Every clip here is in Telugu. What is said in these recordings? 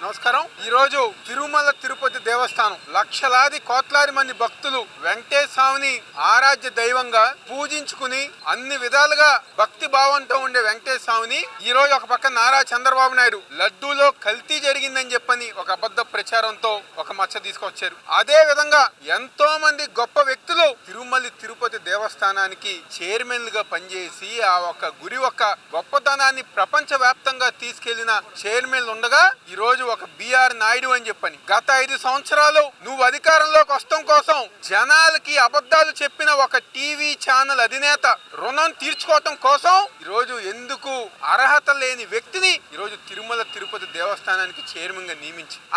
నమస్కారం. ఈ రోజు తిరుమల తిరుపతి దేవస్థానం లక్షలాది కోట్లాది మంది భక్తులు వెంకటేశ్వర స్వామిని ఆరాధ్య దైవంగా పూజించుకుని అన్ని విధాలుగా భక్తి భావంతో ఉండే వెంకటేశ్వర స్వామిని ఈ రోజు ఒక పక్క నారా చంద్రబాబు నాయుడు లడ్డూలో కల్తీ జరిగిందని చెప్పని ఒక అబద్ధ ప్రచారంతో ఒక మచ్చ తీసుకొచ్చారు. అదే విధంగా ఎంతో మంది గొప్ప వ్యక్తులు తిరుమల తిరుపతి దేవస్థానానికి చైర్మన్లుగా పనిచేసి ఆ ఒక గురి ఒక గొప్పతనాన్ని ప్రపంచ వ్యాప్తంగా తీసుకెళ్లిన చైర్మన్లు ఉండగా ఈ రోజు ఒక బిఆర్ నాయుడు అని చెప్పని గత 5 సంవత్సరాలు నువ్వు అధికారంలోకి వస్తాం కోసం జనాలకి అబద్ధాలు చెప్పిన ఒక టీవీ ఛానల్ అధినేత రుణం తీర్చుకోవటం కోసం ఈ రోజు ఎందుకు అర్హత లేని వ్యక్తిని ఈ రోజు తిరుమల తిరుపతి దేవస్థానానికి చైర్మన్ గా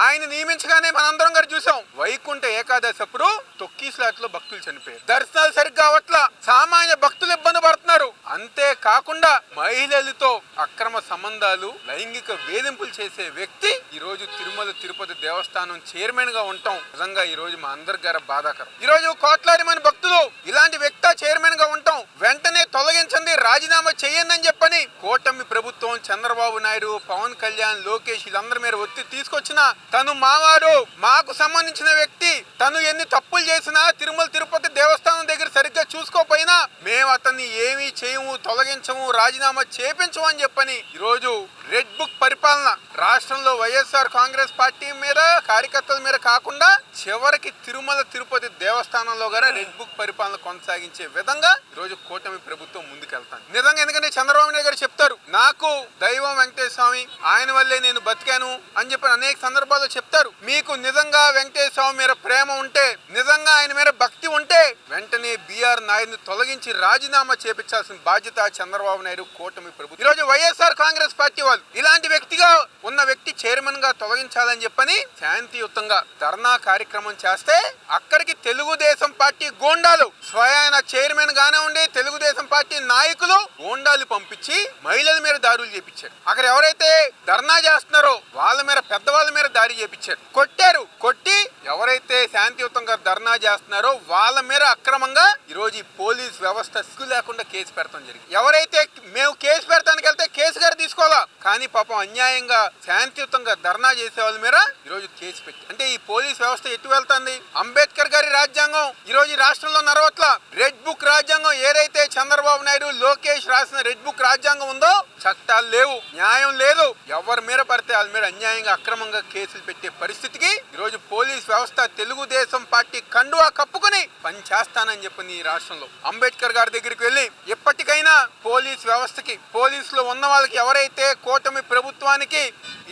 ఆయన నియమించగానే మనందరం గారు చూసాం. వైకుంఠ ఏకాదశి అప్పుడు తొక్కిస్లాట్ లో భక్తులు చనిపోయారు. దర్శనాలు సరిగ్గా అవట్లా, సామాన్య భక్తులు ఇబ్బంది పడుతున్నారు. అంతేకాకుండా మహిళలతో అక్రమ సంబంధాలు, లైంగిక వేధింపులు చేసే వ్యక్తి ఈ రోజు తిరుమల తిరుపతి దేవస్థానం చైర్మన్ గా ఉండటం నిజంగా ఈ రోజు మా అందరి గారు బాధాకరం. ఈ రోజు కోట్లాది మంది భక్తులు ఇలాంటి వ్యక్తి చైర్మన్ గా ఉండటం వెంటనే తొలగించండి, రాజీనామా చేయండి అని చెప్పని కూటమి ప్రభుత్వం చంద్రబాబు నాయుడు, పవన్ కళ్యాణ్, లోకేష్ వీళ్ళందరి మీద ఒత్తిడి తీసుకొచ్చిన తను మావాడు, మాకు సంబంధించిన వ్యక్తి, తను ఎన్ని తప్పులు చేసినా తిరుమల తిరుపతి దేవస్థానం దగ్గర సరిగ్గా చూసుకోపోయినా మేము అతన్ని ఏమీ చేయము, తొలగించము, రాజీనామా చేపించము అని చెప్పని ఈరోజు రెడ్ బుక్ పరిపాలన రాష్ట్రంలో వైఎస్ఆర్ కాంగ్రెస్ పార్టీ మీద, కార్యకర్తల మీద కాకుండా చివరికి తిరుమల తిరుపతి దేవస్థానంలో కూడా రెడ్ బుక్ పరిపాలన కొనసాగించే విధంగా ఈరోజు కూటమి ప్రభుత్వం ముందుకెళ్తాను నిజంగా. ఎందుకంటే చంద్రబాబు నాయుడు గారు చెప్తారు, నాకు దైవం వెంకటేశ్వర స్వామి, ఆయన వల్లే నేను బతికాను అని చెప్పి అనేక సందర్భాల్లో చెప్తారు. మీకు నిజంగా వెంకటేశ్వర స్వామి మీద ప్రేమ ఉంటే, నిజంగా ఆయన మీద భక్తి ఉంటే వెంటనే బిఆర్ నాయుడుని తొలగించి రాజీనామా చేపించాల్సిన బాధ్యత చంద్రబాబు నాయుడు, కూటమి ప్రభుత్వం. ఈరోజు వైఎస్ఆర్ కాంగ్రెస్ పార్టీ వాళ్ళు ఇలాంటి వ్యక్తిగా ఉన్న వ్యక్తి చైర్మన్ గా తొలగించాలని చెప్పని శాంతియుతంగా ధర్నా కార్యక్రమం చేస్తే అక్కడికి తెలుగుదేశం పార్టీ గోండాలు స్వయాన చైర్మన్ గానే ఉండి తెలుగుదేశం పార్టీ నాయకులు గోండాలు పంపించి మహిళల మీద దాడులు చేపించారు. అక్కడ ఎవరైతే ధర్నా చేస్తున్నారో వాళ్ళ మీద, పెద్దవాళ్ళ మీద దాడి చేపించారు, కొట్టారు. కొట్టి ఎవరైతే శాంతియుతంగా ధర్నా చేస్తున్నారో వాళ్ళ మీద అక్రమంగా ఈరోజు ఈ పోలీస్ వ్యవస్థ సిగ్గు లేకుండా కేసు పెడతాం జరిగింది. ఎవరైతే మేము కేసు పెడతానికి వెళ్తే కేసు గారు తీసుకోవాలా, కానీ పాపం అన్యాయంగా శాంతియుతంగా ధర్నా చేసే వాళ్ళ మీద ఈరోజు కేసు పెట్టి, అంటే ఈ పోలీస్ వ్యవస్థ ఎటు వెళ్తుంది? అంబేద్కర్ గారి రాజ్యాంగం ఈరోజు ఈ రాష్ట్రంలో నడవట్ల. రెడ్ బుక్ రాజ్యాంగం ఏదైతే చంద్రబాబు నాయుడు, లోకేష్ రాసిన రెడ్ బుక్ రాజ్యాంగం ఉందో చట్టాలు లేవు, న్యాయం లేదు. ఎవరి మీద పడితే వాళ్ళ మీద అన్యాయంగా అక్రమంగా కేసులు పెట్టే పరిస్థితికి ఈరోజు పోలీస్ వ్యవస్థ తెలుగుదేశం పార్టీ కండువా కప్పుకుని పని చేస్తానని చెప్పి ఈ రాష్ట్రంలో అంబేద్కర్ గారి దగ్గరికి వెళ్ళి ఎప్పటికైనా పోలీస్ వ్యవస్థకి, పోలీసులో ఉన్న వాళ్ళకి ఎవరైతే కూటమి ప్రభుత్వానికి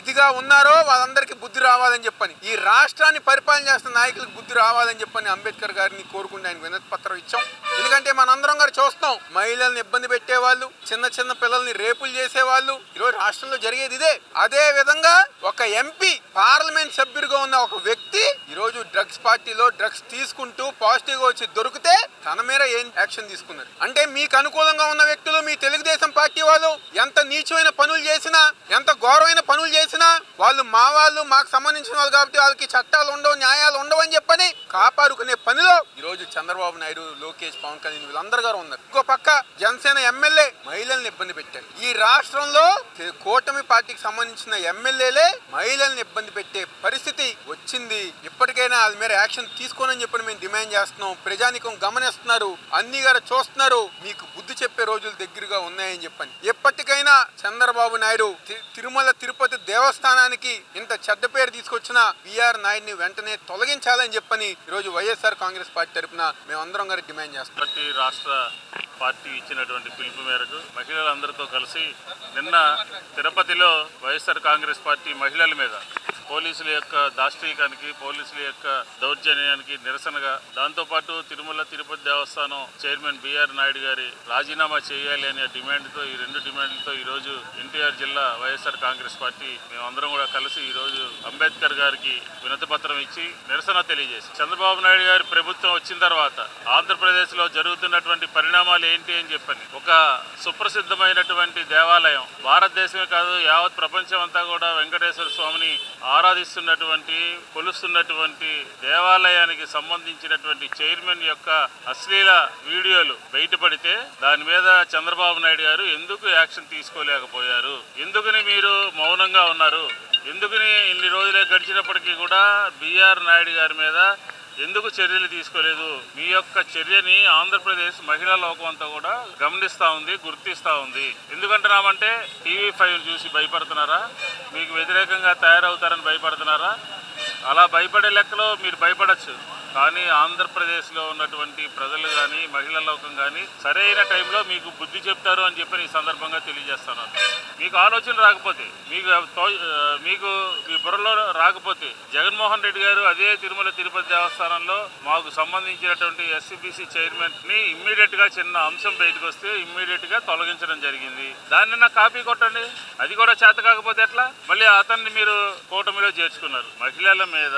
ఇదిగా ఉన్నారో వాళ్ళందరికీ బుద్ధి రావాలని చెప్పని, ఈ రాష్ట్రాన్ని పరిపాలన చేస్తున్న నాయకులకు బుద్ధి రావాలని చెప్పని అంబేద్కర్ గారిని కోరుకుంటే ఆయన వినతి పత్రం ఇచ్చాం. ఎందుకంటే మనందరం గారు చూస్తాం, మహిళల్ని ఇబ్బంది పెట్టేవాళ్ళు, చిన్న చిన్న పిల్లల్ని రేపులు చేసేవాళ్ళు ఈరోజు రాష్ట్రంలో జరిగేది ఇదే. అదే విధంగా ఒక ఎంపీ, పార్లమెంట్ సభ్యుడిగా ఉన్న ఒక వ్యక్తి ఈరోజు డ్రగ్స్ పార్టీలో డ్రగ్స్ తీసుకుంటూ పాజిటివ్ గా వచ్చి దొరికితే తన మీద ఏం యాక్షన్ తీసుకున్నారు? అంటే మీకు అనుకూలంగా ఉన్న వ్యక్తులు, మీ తెలుగుదేశం పార్టీ వాళ్ళు ఎంత నీచమైన పనులు చేసినా, ఎంత ఘోరమైన పనులు చేసినా వాళ్ళు మాకు సంబంధించిన వాళ్ళు కాబట్టి వాళ్ళకి చట్టాలు ఉండవు, న్యాయాలు ఉండవు అని చెప్పని కాపాడుకునే పనిలో ఈరోజు చంద్రబాబు నాయుడు, లోకేష్, పవన్ కళ్యాణ్ వీళ్ళందరూ గారు ఉన్నారు. ఇంకో పక్క జనసేన ఎమ్మెల్యే మహిళల్ని ఇబ్బంది పెట్టారు. ఈ రాష్ట్రంలో కూటమి పార్టీకి సంబంధించిన ఎమ్మెల్యేలే మహిళల్ని ఇబ్బంది పెట్టే పరిస్థితి వచ్చింది. ఇప్పటికైనా వాళ్ళ మీద యాక్షన్ తీసుకోనని చెప్పని మేము డిమాండ్ చేస్తున్నాం. ప్రజానికం గమనిస్తున్నారు, అన్ని గారు చూస్తున్నారు, మీకు బుద్ధి చెప్పే రోజులు దగ్గరగా ఉన్నాయని చెప్పని ఎప్పటికైనా చంద్రబాబు నాయుడు తిరుమల తిరుపతి దేవస్థానానికి ఇంత చెడ్డ పేరు తీసుకొచ్చిన బిఆర్ నాయుడిని వెంటనే తొలగించాలని చెప్పని ఈరోజు వైఎస్ఆర్ కాంగ్రెస్ పార్టీ తరఫున మేమందరం గారికి డిమాండ్ చేస్తాం. రాష్ట్ర పార్టీ ఇచ్చినటువంటి పిలుపు మేరకు మహిళలందరితో కలిసి నిన్న తిరుపతిలో వైఎస్ఆర్ కాంగ్రెస్ పార్టీ మహిళల మీద పోలీసుల యొక్క దాష్టీకానికి, పోలీసుల యొక్క దౌర్జన్యానికి నిరసనగా, దాంతోపాటు తిరుమల తిరుపతి దేవస్థానం చైర్మన్ బిఆర్ నాయుడు గారి రాజీనామా చేయాలి అనే డిమాండ్తో, ఈ 2 డిమాండ్లతో ఈరోజు ఎన్టీఆర్ జిల్లా వైఎస్ఆర్ కాంగ్రెస్ పార్టీ మేమందరం కూడా కలిసి ఈరోజు అంబేద్కర్ గారికి వినతి పత్రం ఇచ్చి నిరసన తెలియజేసి, చంద్రబాబు నాయుడు గారి ప్రభుత్వం వచ్చిన తర్వాత ఆంధ్రప్రదేశ్లో జరుగుతున్నటువంటి పరిణామాలు ఏంటి అని చెప్పని, ఒక సుప్రసిద్ధమైనటువంటి దేవాలయం, భారతదేశమే కాదు యావత్ ప్రపంచం అంతా కూడా వెంకటేశ్వర స్వామిని ఆరాధిస్తున్నటువంటి, కొలుస్తున్నటువంటి దేవాలయానికి సంబంధించినటువంటి చైర్మన్ యొక్క అశ్లీల వీడియోలు బయటపడితే దాని మీద చంద్రబాబు నాయుడు గారు ఎందుకు యాక్షన్ తీసుకోలేకపోయారు? ఎందుకని మీరు మౌనంగా ఉన్నారు? ఎందుకని ఇన్ని రోజులే గడిచినప్పటికీ కూడా బిఆర్ నాయుడు గారి మీద ఎందుకు చర్యలు తీసుకోలేదు? మీ యొక్క చర్యని ఆంధ్రప్రదేశ్ మహిళా లోకం అంతా కూడా గమనిస్తూ ఉంది, గుర్తిస్తూ ఉంది. ఎందుకంటున్నామంటే TV5 చూసి భయపడుతున్నారా? మీకు వ్యతిరేకంగా తయారవుతారని భయపడుతున్నారా? అలా భయపడే లెక్కలో మీరు భయపడచ్చు, కానీ ఆంధ్రప్రదేశ్లో ఉన్నటువంటి ప్రజలు కానీ మహిళా లోకం కానీ సరైన టైంలో మీకు బుద్ధి చెప్తారు అని చెప్పి ఈ సందర్భంగా తెలియజేస్తాను. మీకు ఆలోచన రాకపోతే, మీకు మీ బుర్రలో రాకపోతే, జగన్మోహన్ రెడ్డి గారు అదే తిరుమల తిరుపతి దేవస్థానంలో మాకు సంబంధించినటువంటి SCBC చైర్మన్ని ఇమ్మీడియట్గా చిన్న అంశం బయటకు వస్తే ఇమ్మీడియట్గా తొలగించడం జరిగింది. దాన్ని నా కాపీ కొట్టండి. అది కూడా చేత కాకపోతే ఎట్లా? మళ్ళీ అతన్ని మీరు కూటమిలో చేర్చుకున్నారు. మహిళల మీద,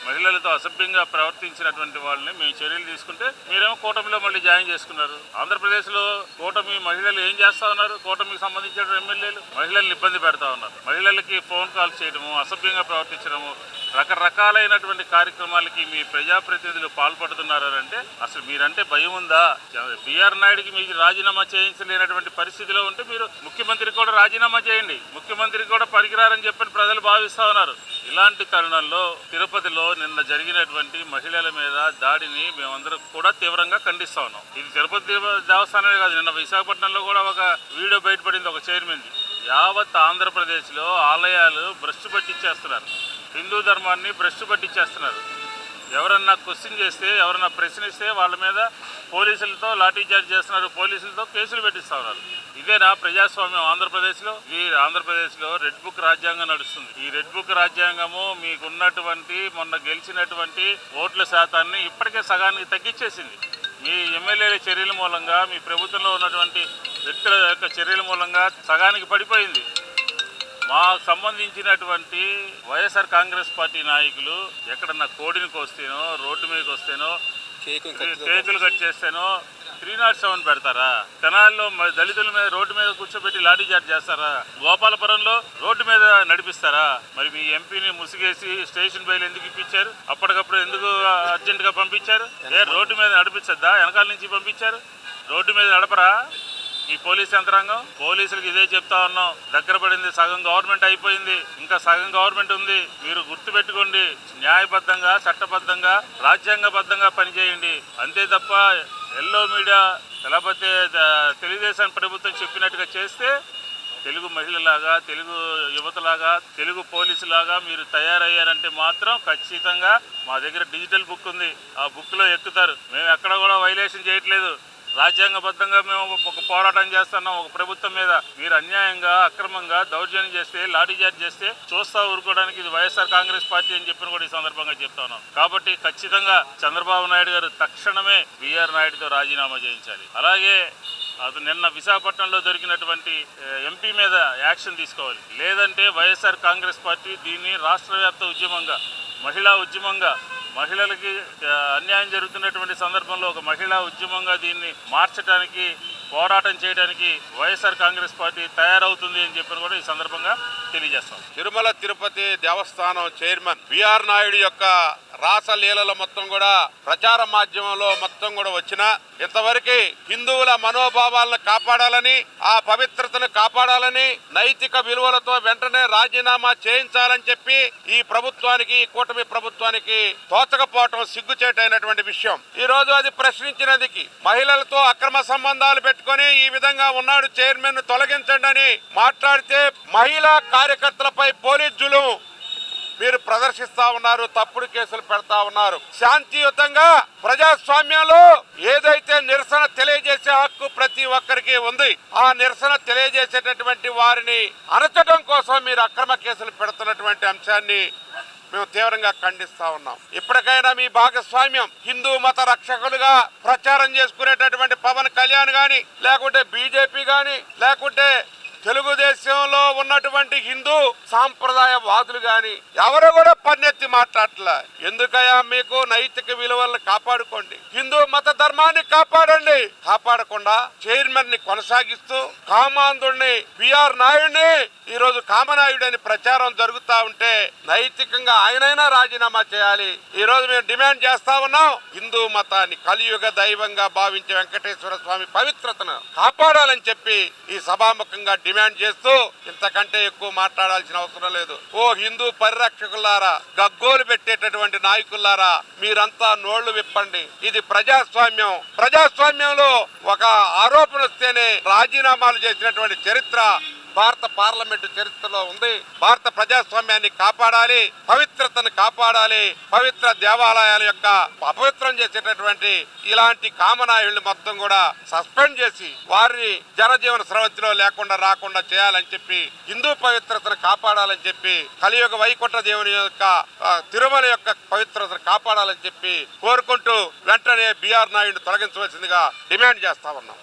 మహిళలతో అసభ్యంగా ప్రవర్తించినటువంటి వాళ్ళని మేము చర్యలు తీసుకుంటే మీరేమో కూటమిలో మళ్ళీ జాయిన్ చేసుకున్నారు. ఆంధ్రప్రదేశ్లో కూటమి మహిళలు ఏం చేస్తా ఉన్నారు? కూటమికి సంబంధించిన ఎమ్మెల్యేలు మహిళల్ని ఇబ్బంది పెడతా ఉన్నారు. మహిళలకి ఫోన్ కాల్స్ చేయడము, అసభ్యంగా ప్రవర్తించడము, రకరకాలైనటువంటి కార్యక్రమాలకి మీ ప్రజాప్రతినిధులు పాల్పడుతున్నారంటే అసలు మీరంటే భయం ఉందా? బిఆర్ నాయుడికి మీకు రాజీనామా చేయించలేనటువంటి పరిస్థితిలో ఉంటే మీరు ముఖ్యమంత్రికి కూడా రాజీనామా చేయండి. ముఖ్యమంత్రికి కూడా పనికిరారని చెప్పని ప్రజలు భావిస్తా ఉన్నారు. ఇలాంటి తరుణంలో తిరుపతిలో నిన్న జరిగినటువంటి మహిళల మీద దాడిని మేమందరం కూడా తీవ్రంగా ఖండిస్తా ఉన్నాం. ఇది తిరుపతి దేవస్థానమే కాదు, నిన్న విశాఖపట్నంలో కూడా ఒక వీడియో బయటపడింది ఒక చైర్మన్ది. యావత్ ఆంధ్రప్రదేశ్లో ఆలయాలు భ్రష్టు పట్టించేస్తున్నారు, హిందూ ధర్మాన్ని భ్రష్టు పట్టించేస్తున్నారు. ఎవరన్నా క్వశ్చన్ చేస్తే, ఎవరన్నా ప్రశ్నిస్తే వాళ్ళ మీద పోలీసులతో లాఠీచార్జ్ చేస్తున్నారు, పోలీసులతో కేసులు పెట్టిస్తా ఉన్నారు. ఇదేనా ప్రజాస్వామ్యం ఆంధ్రప్రదేశ్లో? ఈ ఆంధ్రప్రదేశ్లో రెడ్ బుక్ రాజ్యాంగం నడుస్తుంది. ఈ రెడ్ బుక్ రాజ్యాంగము మీకున్నటువంటి మొన్న గెలిచినటువంటి ఓట్ల శాతాన్ని ఇప్పటికే సగానికి తగ్గించేసింది. మీ ఎమ్మెల్యేల చర్యల మూలంగా, మీ ప్రభుత్వంలో ఉన్నటువంటి వ్యక్తుల యొక్క చర్యల మూలంగా సగానికి పడిపోయింది. మాకు సంబంధించినటువంటి వైఎస్ఆర్ కాంగ్రెస్ పార్టీ నాయకులు ఎక్కడన్నా కోడిని కోస్తేనో, రోడ్డు మీదకి వస్తేనో, కేకులు కట్ చేస్తేనో 307 పెడతారా? తెనాలిలో దళితుల మీద రోడ్డు మీద కూర్చోబెట్టి లాఠీచార్జ్ చేస్తారా? గోపాలపురంలో రోడ్డు మీద నడిపిస్తారా? మరి మీ ఎంపీని ముసిగేసి స్టేషన్ బయలు ఎందుకు ఇప్పించారు? అప్పటికప్పుడు ఎందుకు అర్జెంటుగా పంపించారు? రోడ్డు మీద నడిపించద్దా? వెనకాల నుంచి పంపించారు. రోడ్డు మీద నడపరా ఈ పోలీస్ యంత్రాంగం? పోలీసులకు ఇదే చెప్తా ఉన్నాం, దగ్గర పడింది, సగం గవర్నమెంట్ అయిపోయింది, ఇంకా సగం గవర్నమెంట్ ఉంది. మీరు గుర్తుపెట్టుకోండి, న్యాయబద్ధంగా, చట్టబద్ధంగా, రాజ్యాంగబద్ధంగా పనిచేయండి. అంతే తప్ప ఎల్లో మీడియా లేకపోతే తెలుగుదేశం ప్రభుత్వం చెప్పినట్టుగా చేస్తే తెలుగు మహిళలాగా, తెలుగు యువతలాగా, తెలుగు పోలీసులాగా మీరు తయారయ్యారంటే మాత్రం ఖచ్చితంగా మా దగ్గర డిజిటల్ బుక్ ఉంది, ఆ బుక్లో ఎక్కుతారు. మేము ఎక్కడ కూడా వైలేషన్ చేయట్లేదు. రాజ్యాంగబద్ధంగా మేము ఒక పోరాటం చేస్తున్నాం ఒక ప్రభుత్వం మీద. మీరు అన్యాయంగా, అక్రమంగా దౌర్జన్యం చేస్తే, లాఠీచార్జ్ చేస్తే చూస్తా ఊరుకోవడానికి ఇది వైఎస్ఆర్ కాంగ్రెస్ పార్టీ అని చెప్పిన కూడా ఈ సందర్భంగా చెప్తా ఉన్నాం. కాబట్టి ఖచ్చితంగా చంద్రబాబు నాయుడు గారు తక్షణమే బిఆర్ నాయుడుతో రాజీనామా చేయించాలి. అలాగే అది నిన్న విశాఖపట్నంలో దొరికినటువంటి ఎంపీ మీద యాక్షన్ తీసుకోవాలి. లేదంటే వైఎస్ఆర్ కాంగ్రెస్ పార్టీ దీన్ని రాష్ట్ర వ్యాప్త ఉద్యమంగా, మహిళా ఉద్యమంగా, మహిళలకి అన్యాయం జరుగుతున్నటువంటి సందర్భంలో ఒక మహిళా ఉద్యమంగా దీన్ని మార్చడానికి, పోరాటం చేయడానికి వైఎస్ఆర్ కాంగ్రెస్ పార్టీ తయారవుతుంది అని చెప్పి కూడా ఈ సందర్భంగా తెలియజేస్తాం. తిరుమల తిరుపతి దేవస్థానం చైర్మన్ బిఆర్ నాయుడు యొక్క రాసలీలల మొత్తం కూడా ప్రచార మాధ్యమంలో మొత్తం కూడా వచ్చిన ఇంతవరకు హిందువుల మనోభావాలను కాపాడాలని, ఆ పవిత్రతను కాపాడాలని, నైతిక విలువలతో వెంటనే రాజీనామా చేయించాలని చెప్పి ఈ ప్రభుత్వానికి, ఈ కూటమి ప్రభుత్వానికి తోచకపోవటం సిగ్గుచేటైనటువంటి విషయం. ఈ రోజు అది ప్రశ్నించినందుకు మహిళలతో అక్రమ సంబంధాలు పెట్టుకొని ఈ విధంగా ఉన్నాడు చైర్మన్ తొలగించండి అని మాట్లాడితే మహిళా కార్యకర్తలపై పోలీస్ జులుం మీరు ప్రదర్శిస్తా ఉన్నారు, తప్పుడు కేసులు పెడతా ఉన్నారు. శాంతియుతంగా ప్రజాస్వామ్యంలో ఏదైతే నిరసన తెలియజేసే హక్కు ప్రతి ఒక్కరికి ఉంది, ఆ నిరసన తెలియజేసేటటువంటి వారిని అణచడం కోసం మీరు అక్రమ కేసులు పెడుతున్నటువంటి అంశాన్ని మేము తీవ్రంగా ఖండిస్తా ఉన్నాం. ఇప్పటికైనా మీ భాగస్వామ్యం హిందూ మత రక్షకులుగా ప్రచారం చేసుకునేటటువంటి పవన్ కళ్యాణ్ గాని, లేకుంటే బీజేపీ గాని, లేకుంటే తెలుగుదేశంలో ఉన్నటువంటి హిందూ సాంప్రదాయవాదులు గాని ఎవరు కూడా పన్నెత్తి మాట్లాడలే. ఎందుకయ్యా? మీకు నైతిక విలువలను కాపాడుకోండి, హిందూ మత ధర్మాన్ని కాపాడండి. కాపాడకుండా చైర్మన్ ని కొనసాగిస్తూ కామాంధుడిని బిఆర్ నాయుడిని ఈ రోజు కామనాయుడు అని ప్రచారం జరుగుతా ఉంటే నైతికంగా ఆయనైనా రాజీనామా చేయాలి. ఈ రోజు మేము డిమాండ్ చేస్తా ఉన్నాం, హిందూ మతాన్ని కలియుగ దైవంగా భావించే వెంకటేశ్వర స్వామి పవిత్ర పవిత్రతను కాపాడాలని చెప్పి ఈ సభాముఖంగా డిమాండ్ చేస్తూ ఇంతకంటే ఎక్కువ మాట్లాడాల్సిన అవసరం లేదు. ఓ హిందూ పరిరక్షకులారా, గగ్గోలు పెట్టేటటువంటి నాయకులారా, మీరంతా నోళ్లు విప్పండి. ఇది ప్రజాస్వామ్యం. ప్రజాస్వామ్యంలో ఒక ఆరోపణ వస్తేనే రాజీనామాలు చేసినటువంటి చరిత్ర భారత పార్లమెంటు చరిత్రలో ఉంది. భారత ప్రజాస్వామ్యాన్ని కాపాడాలి, పవిత్రతను కాపాడాలి. పవిత్ర దేవాలయాల యొక్క అపవిత్రం చేసేటటువంటి ఇలాంటి కామనాయుల్ని మొత్తం కూడా సస్పెండ్ చేసి వారిని జనజీవన స్రవంతిలో లేకుండా రాకుండా చేయాలని చెప్పి, హిందూ పవిత్రతను కాపాడాలని చెప్పి, కలియుగ వైకుంఠ దేవుని యొక్క తిరుమల యొక్క పవిత్రతను కాపాడాలని చెప్పి కోరుకుంటూ వెంటనే బిఆర్ నాయుడిని తొలగించవలసిందిగా డిమాండ్ చేస్తా ఉన్నాం.